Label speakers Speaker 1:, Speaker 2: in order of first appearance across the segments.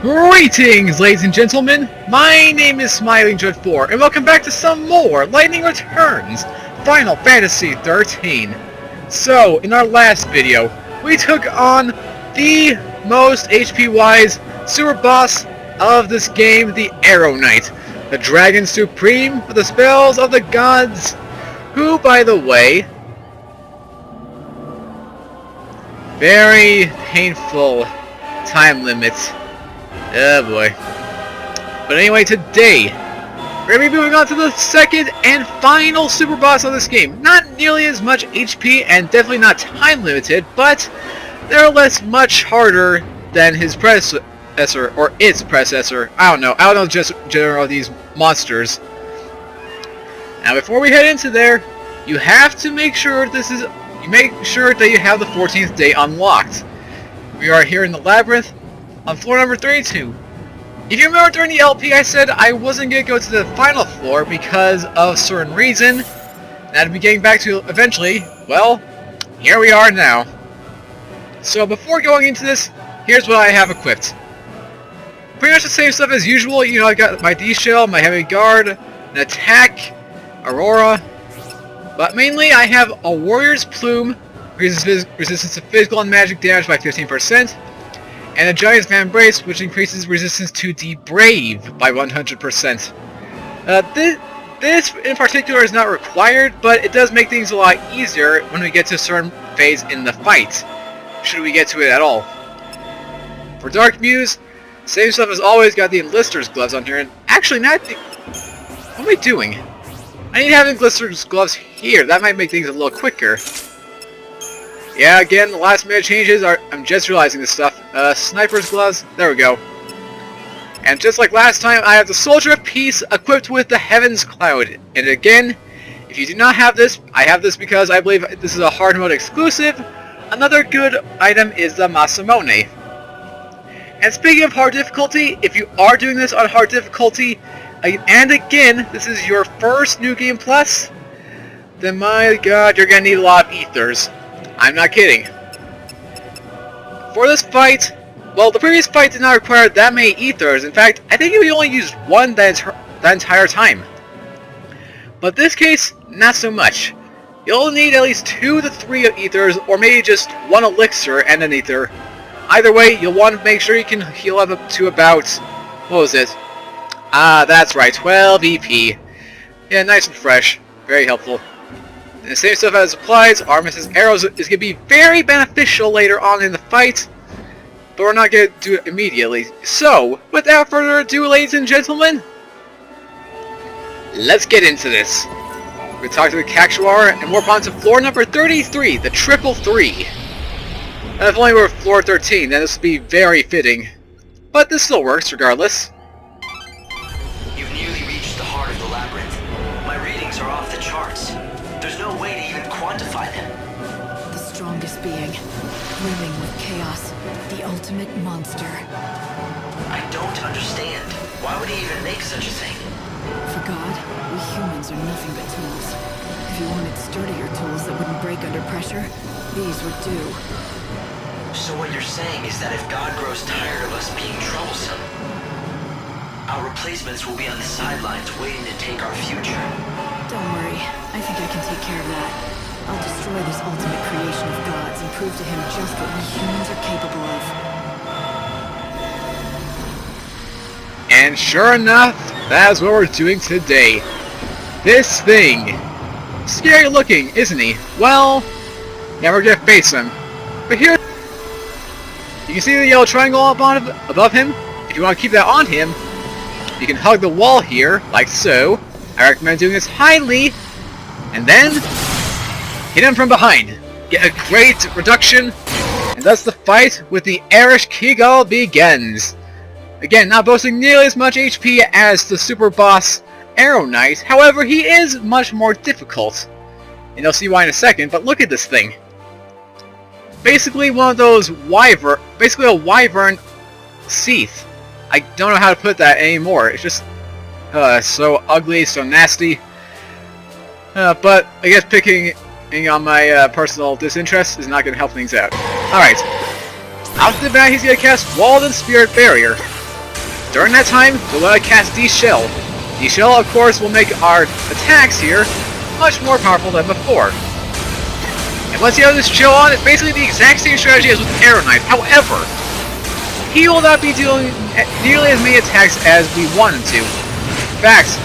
Speaker 1: Greetings, ladies and gentlemen! My name is Smiling Dread 4, and welcome back to some more Lightning Returns Final Fantasy XIII. So, in our last video, we took on the most HP-wise super boss of this game, the Arrow Knight, the Dragon Supreme for the spells of the gods, who, by the way, very painful time limits. Oh boy. But anyway, today, we're going to be moving on to the second and final super boss of this game. Not nearly as much HP and definitely not time limited, but nevertheless much harder than his predecessor, or its predecessor. I don't know just general these monsters. Now before we head into there, you have to make sure that you have the 14th day unlocked. We are here in the labyrinth on floor number 32. If you remember during the LP I said I wasn't going to go to the final floor because of a certain reason, that I'd be getting back to eventually. Well, here we are now. So before going into this, here's what I have equipped. Pretty much the same stuff as usual. You know, I got my D-Shell, my Heavy Guard, an Attack, Aurora, but mainly I have a Warrior's Plume, resistance to physical and magic damage by 15%, and a Giant's Embrace, which increases resistance to the Brave by 100%. This in particular is not required, but it does make things a lot easier when we get to a certain phase in the fight, should we get to it at all. For Dark Muse, same stuff as always, got the Enlister's Gloves on here, and actually what am I doing? I need to have Enlister's Gloves here, that might make things a little quicker. Yeah, again, the last minute changes I'm just realizing this stuff. Sniper's Gloves, there we go. And just like last time, I have the Soldier of Peace equipped with the Heaven's Cloud. And again, if you do not have this, I have this because I believe this is a hard mode exclusive. Another good item is the Masamune. And speaking of hard difficulty, if you are doing this on hard difficulty, and again, this is your first New Game Plus, then my god, you're going to need a lot of ethers. I'm not kidding. For this fight, well, the previous fight did not require that many ethers. In fact, I think we only used one that entire time. But this case, not so much. You'll need at least 2 to 3 of ethers, or maybe just 1 elixir and an ether. Either way, you'll want to make sure you can heal up to about, what was it? That's right, 12 EP. Yeah, nice and fresh. Very helpful. And the same stuff as applies, Armis's Arrows is going to be very beneficial later on in the fight, but we're not going to do it immediately. So, without further ado, ladies and gentlemen, let's get into this. We're going to talk to the Cactuar and warp on to floor number 33, the Triple 3. And if only we're floor 13, then this would be very fitting. But this still works regardless.
Speaker 2: You've nearly reached the heart of the labyrinth. My readings are off the charts. There's no way to even quantify them.
Speaker 3: The strongest being, brimming with chaos, the ultimate monster.
Speaker 2: I don't understand. Why would he even make such a thing?
Speaker 3: For God, we humans are nothing but tools. If you wanted sturdier tools that wouldn't break under pressure, these would do.
Speaker 2: So what you're saying is that if God grows tired of us being troublesome, our replacements will be on the sidelines waiting to take our future.
Speaker 3: Don't worry, I think I can take care of that. I'll destroy this ultimate creation of God's and prove to him just what we humans are capable of.
Speaker 1: And sure enough, that's what we're doing today. This thing. Scary looking, isn't he? Well, yeah, we're gonna face him. But here, you can see the yellow triangle above him. If you want to keep that on him, you can hug the wall here, like so. I recommend doing this highly, and then hit him from behind. Get a great reduction, and thus the fight with the Ereshkigal begins. Again, not boasting nearly as much HP as the super boss Arrow Knight, however, he is much more difficult. And you'll see why in a second, but look at this thing. Basically one of those basically a wyvern Seath. I don't know how to put that anymore. It's just so ugly, so nasty. But I guess picking on my personal disinterest is not going to help things out. Alright. Off the bat, he's going to cast Walled and Spirit Barrier. During that time, we'll let it cast D-Shell. D-Shell, of course, will make our attacks here much more powerful than before. And once you have this chill on, it's basically the exact same strategy as with Arrow Knife. However, he will not be dealing nearly as many attacks as we want him to. In fact,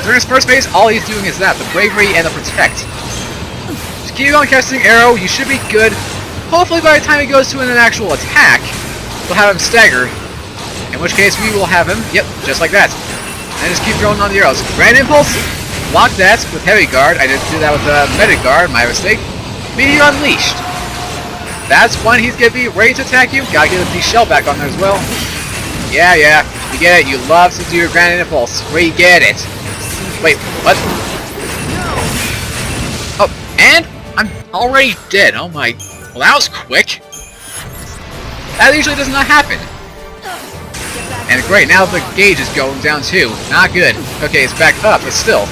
Speaker 1: during his first phase, all he's doing is that, the Bravery and the Protect. Just keep on casting Arrow, you should be good. Hopefully by the time he goes to an actual attack, we'll have him staggered. In which case we will have him, yep, just like that. And just keep throwing on the arrows. Grand Impulse, block that with Heavy Guard. I didn't do that with Medic Guard, my mistake. Meteor Unleashed. That's when he's gonna be ready to attack you. Gotta get the shell back on there as well. Yeah, you get it. You love to do your Grand Impulse. We get it. Wait, what? Oh, and I'm already dead. Oh my. Well, that was quick. That usually does not happen. And great, now the gauge is going down too. Not good. Okay, it's back up, but still.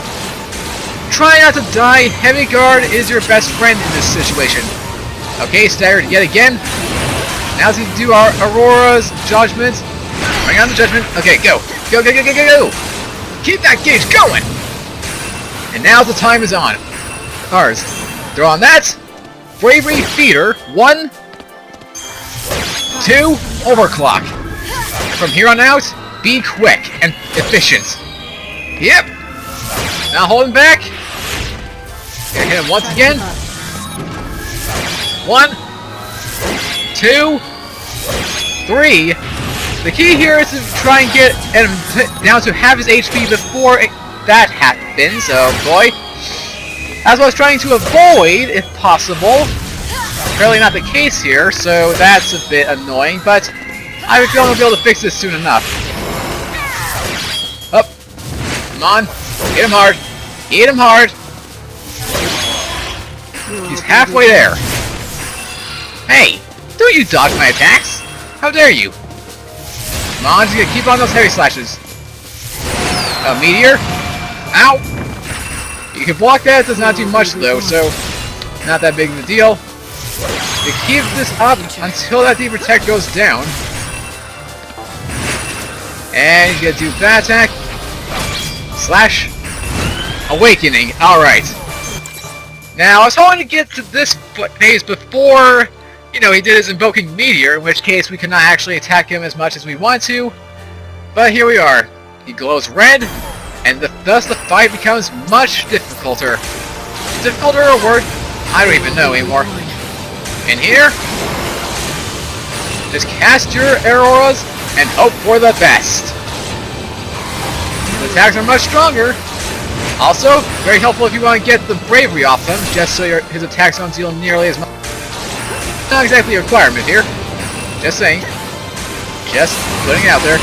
Speaker 1: Try not to die. Heavy Guard is your best friend in this situation. Okay, staggered yet again. Now to do our Aurora's Judgment. Bring on the Judgment. Okay, go. Go, go, go, go, go, go. Keep that gauge going. And now the time is on. Cars. Throw on that. Bravery Feeder. 1, 2, Overclock. From here on out, be quick and efficient. Yep. Now holding back. Gonna hit him once again. 1, 2, 3. The key here is to try and get him down to half his HP before that happens. Oh boy. That's what I was trying to avoid, if possible. Apparently not the case here, so that's a bit annoying, but I have a feeling we'll be able to fix this soon enough. Up. Come on. Hit him hard. Hit him hard. He's halfway there. Hey, don't you dodge my attacks. How dare you? Come on, just gonna keep on those heavy slashes. A meteor. Ow. You can block that, it does not do much though, so not that big of a deal. You keep this up until that Deep Protect goes down. And he's gonna do that attack. Slash. Awakening. Alright. Now, I was hoping to get to this phase before, you know, he did his Invoking Meteor, in which case we could not actually attack him as much as we want to. But here we are. He glows red, and thus the fight becomes much difficulter. Difficulter or worse? I don't even know anymore. In here, just cast your auroras and hope for the best. The attacks are much stronger. Also, very helpful if you want to get the bravery off him, just so his attacks don't deal nearly as much. Not exactly a requirement here. Just saying. Just putting it out there.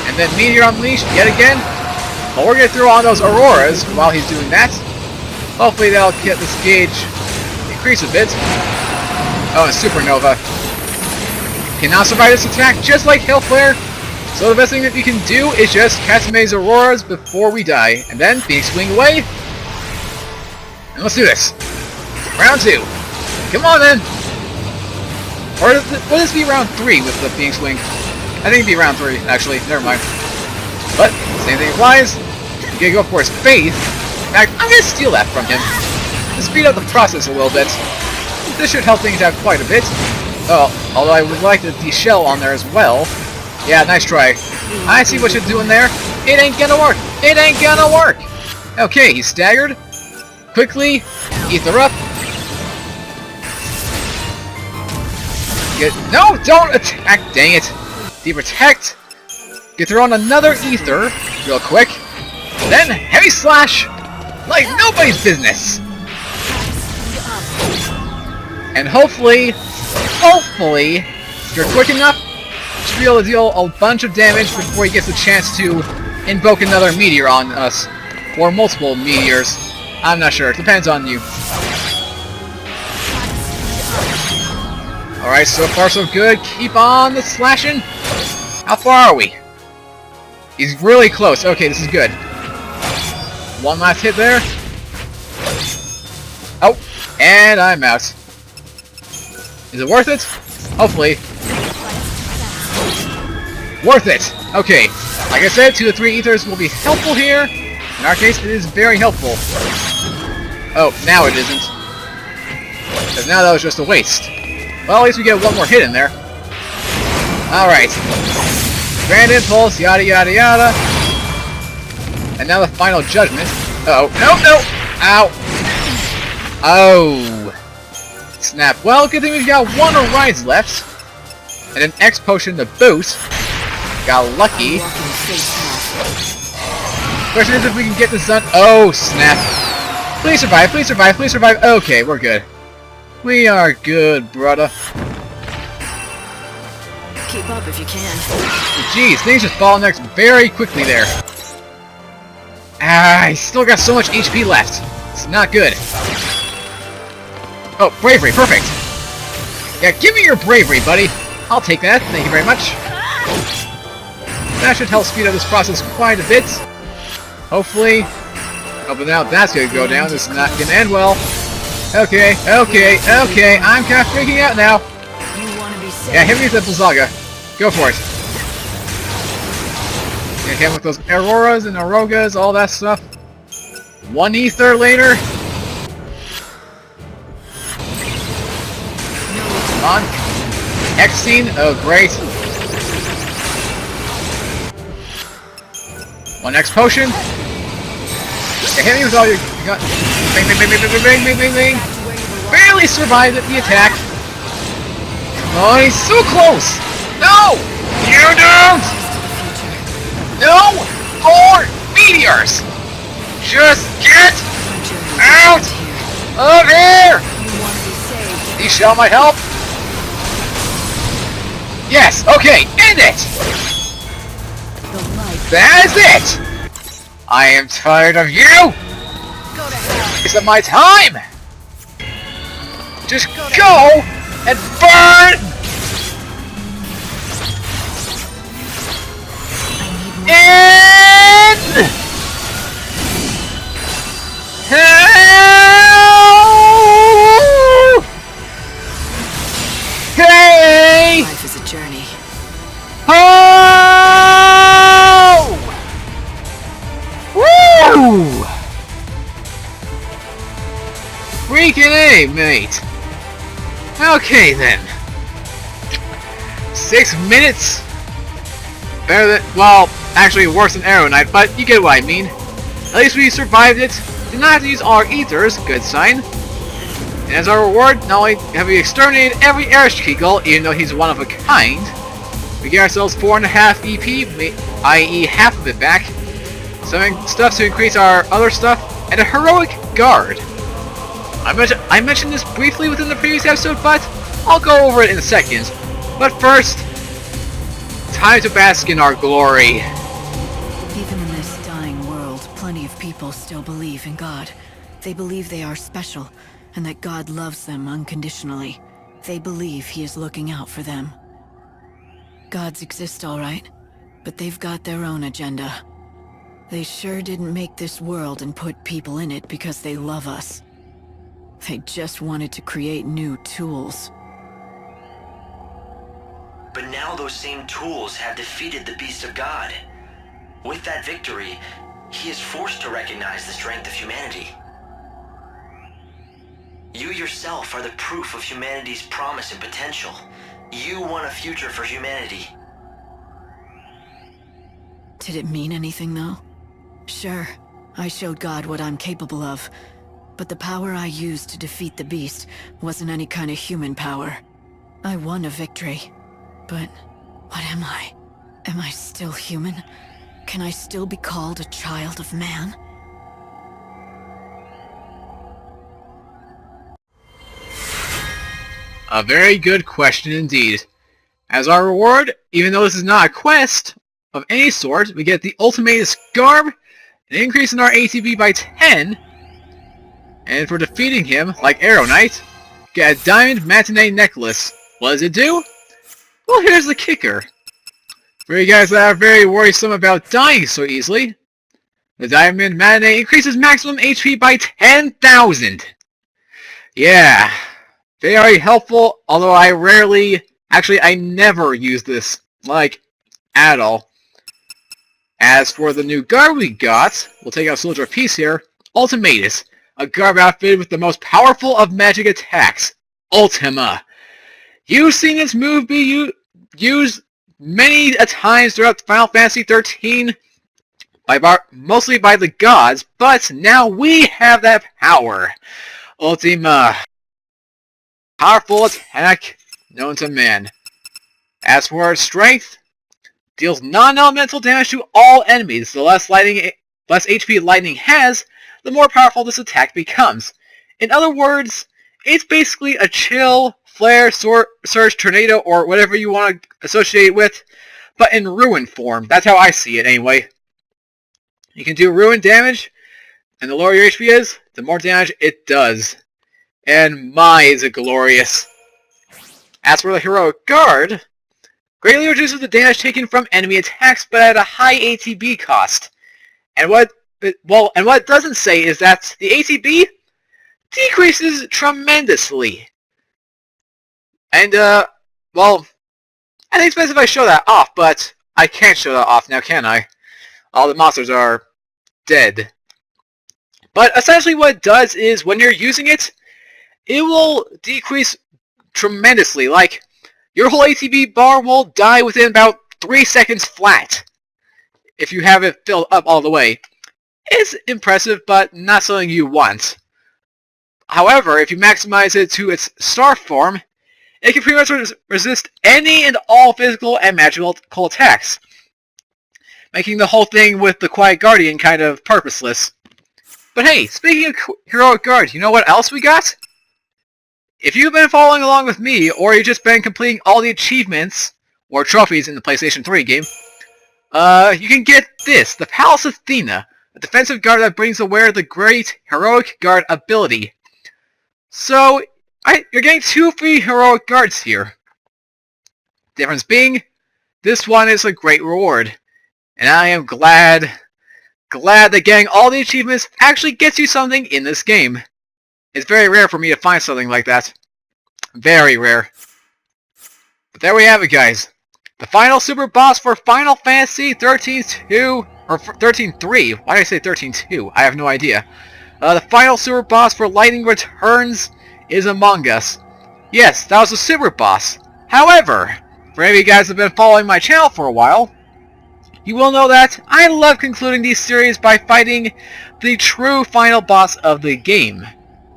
Speaker 1: And then Meteor Unleashed yet again. But we're going to throw on those auroras while he's doing that. Hopefully that'll get this gauge increase a bit. Oh, and Supernova. Cannot survive this attack just like Hellflare. So the best thing that you can do is just cast Maze Auroras before we die. And then Phoenix Swing away. And let's do this. Round 2. Come on then. Or will this be round 3 with the Phoenix Wing? I think it'd be round 3, actually. Never mind. But, same thing applies. You gotta go for his faith. In fact, I'm gonna steal that from him. To speed up the process a little bit. This should help things out quite a bit. Oh, although I would like the D-Shell on there as well. Yeah, nice try. I see what you're doing there. It ain't gonna work. It ain't gonna work. Okay, he's staggered. Quickly, ether up. No, don't attack, dang it. Deprotect. Get thrown another ether, real quick. Then, heavy slash, like nobody's business. And hopefully, if you're quick enough, you should be able to deal a bunch of damage before he gets a chance to invoke another meteor on us. Or multiple meteors. I'm not sure, it depends on you. Alright, so far so good. Keep on the slashing. How far are we? He's really close. Okay, this is good. One last hit there. Oh, and I'm out. Is it worth it? Hopefully. Worth it! Okay, Like I said, 2 to 3 ethers will be helpful here. In our case, it is very helpful. Oh, now it isn't. Because now that was just a waste. Well, at least we get one more hit in there. Alright. Grand Impulse, yada yada yada. And now the final judgment. Uh-oh. No, no! Ow! Oh. Snap. Well, good thing we've got one Orions left. And an X potion to boot. Got lucky. Question is if we can get this done. Oh, snap. Please survive, please survive, please survive. Okay, we're good. We are good, brother.
Speaker 3: Keep up if you can.
Speaker 1: Jeez, things just bottlenecks very quickly there. Ah, I still got so much HP left. It's not good. Oh, bravery, perfect. Yeah, give me your bravery, buddy. I'll take that, thank you very much. That should help speed up this process quite a bit. Hopefully. Oh, but now that's gonna go down. This is not gonna end well. Okay, okay, okay. I'm kind of freaking out now. Yeah, hit me with the Blizzaga. Go for it. Yeah, hit him with those Auroras and Arogas, all that stuff. One ether later. Come on. X-Scene. Oh, great. One X potion. Yeah, hit me with all your gun. Bang, bang, bang, bang, bang, bang, bang, bang, bang. Barely survived the attack. Oh, he's so close. No! You don't! No more meteors! Just get out of here! He shall my help. Yes, okay, end it! That is it! I am tired of you! Waste of my time! Just go and burn! In! Help! Hey!
Speaker 3: Life is a journey.
Speaker 1: Oh! Woo! Freaking A, mate. Okay then. 6 minutes. Better than, well, actually worse than Arrow Knight, but you get what I mean. At least we survived it. Did not have to use all our ethers, good sign. And as our reward, not only have we exterminated every Ereshkigal, even though he's one of a kind, we get ourselves 4.5 EP, i.e. half of it back, some stuff to increase our other stuff, and a heroic guard. I mentioned this briefly within the previous episode, but I'll go over it in a second. But first, time to bask in our glory.
Speaker 3: Even in this dying world, plenty of people still believe in God. They believe they are special, and that God loves them unconditionally. They believe He is looking out for them. Gods exist, all right, but they've got their own agenda. They sure didn't make this world and put people in it because they love us. They just wanted to create new tools.
Speaker 2: But now those same tools have defeated the Beast of God. With that victory, he is forced to recognize the strength of humanity. You yourself are the proof of humanity's promise and potential. You want a future for humanity.
Speaker 3: Did it mean anything, though? Sure, I showed God what I'm capable of, but the power I used to defeat the beast wasn't any kind of human power. I won a victory, but what am I? Am I still human? Can I still be called a child of man?
Speaker 1: A very good question indeed. As our reward, even though this is not a quest of any sort, we get the Ultimatus Garb, an increase in our ATB by 10, and for defeating him, like Arrow Knight, get a Diamond Matinee Necklace. What does it do? Well, here's the kicker. For you guys that are very worrisome about dying so easily, the Diamond Matinee increases maximum HP by 10,000. Yeah, very helpful, although I rarely, actually I never use this, like, at all. As for the new guard we got, we'll take out Soldier of Peace here, Ultimatus, a guard outfitted with the most powerful of magic attacks, Ultima. You've seen this move be used many a times throughout Final Fantasy XIII, mostly by the gods, but now we have that power. Ultima. Powerful attack known to man. As for its strength, deals non-elemental damage to all enemies. The less HP lightning has, the more powerful this attack becomes. In other words, it's basically a chill, flare, surge, tornado, or whatever you want to associate it with, but in ruin form. That's how I see it anyway. You can do ruin damage, and the lower your HP is, the more damage it does. And my, is it glorious. As for the Heroic Guard, greatly reduces the damage taken from enemy attacks, but at a high ATB cost. And what it doesn't say is that the ATB decreases tremendously. And, well, I think it's best if I show that off, but I can't show that off now, can I? All the monsters are dead. But essentially what it does is, when you're using it, it will decrease tremendously. Like, your whole ATB bar will die within about 3 seconds flat, if you have it filled up all the way. It's impressive, but not something you want. However, if you maximize it to its star form, it can pretty much resist any and all physical and magical attacks, making the whole thing with the Quiet Guardian kind of purposeless. But hey, speaking of Heroic Guard, you know what else we got? If you've been following along with me, or you've just been completing all the achievements, or trophies in the PlayStation 3 game, you can get this, the Palace Athena, a defensive guard that brings aware the great Heroic Guard ability. So, you're getting 2 free Heroic Guards here. Difference being, this one is a great reward. And I am glad that getting all the achievements actually gets you something in this game. It's very rare for me to find something like that. Very rare. But there we have it, guys. The final super boss for Final Fantasy XIII-2, or XIII-3. Why did I say XIII-2? I have no idea. The final super boss for Lightning Returns is among us. Yes, that was a super boss. However, for any of you guys that have been following my channel for a while, you will know that I love concluding these series by fighting the true final boss of the game.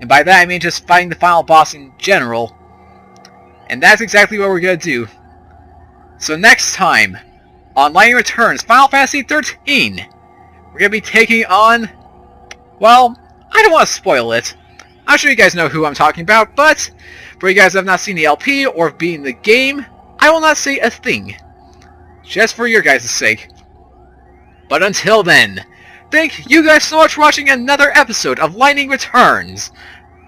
Speaker 1: And by that I mean just fighting the final boss in general. And that's exactly what we're going to do. So next time, on Lightning Returns, Final Fantasy XIII, we're going to be taking on, well, I don't want to spoil it. I'm sure you guys know who I'm talking about, but for you guys that have not seen the LP or beaten the game, I will not say a thing. Just for your guys' sake. But until then, thank you guys so much for watching another episode of Lightning Returns.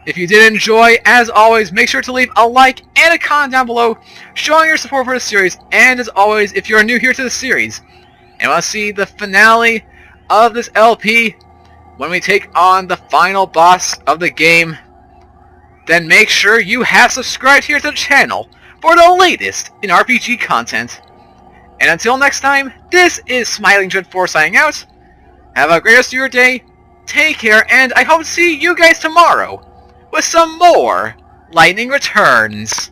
Speaker 1: If you did enjoy, as always, make sure to leave a like and a comment down below showing your support for the series. And as always, if you're new here to the series and want to see the finale of this LP when we take on the final boss of the game, then make sure you have subscribed here to the channel for the latest in RPG content. And until next time, this is Smiling Dread4 signing out. Have a great rest of your day, take care, and I hope to see you guys tomorrow with some more Lightning Returns.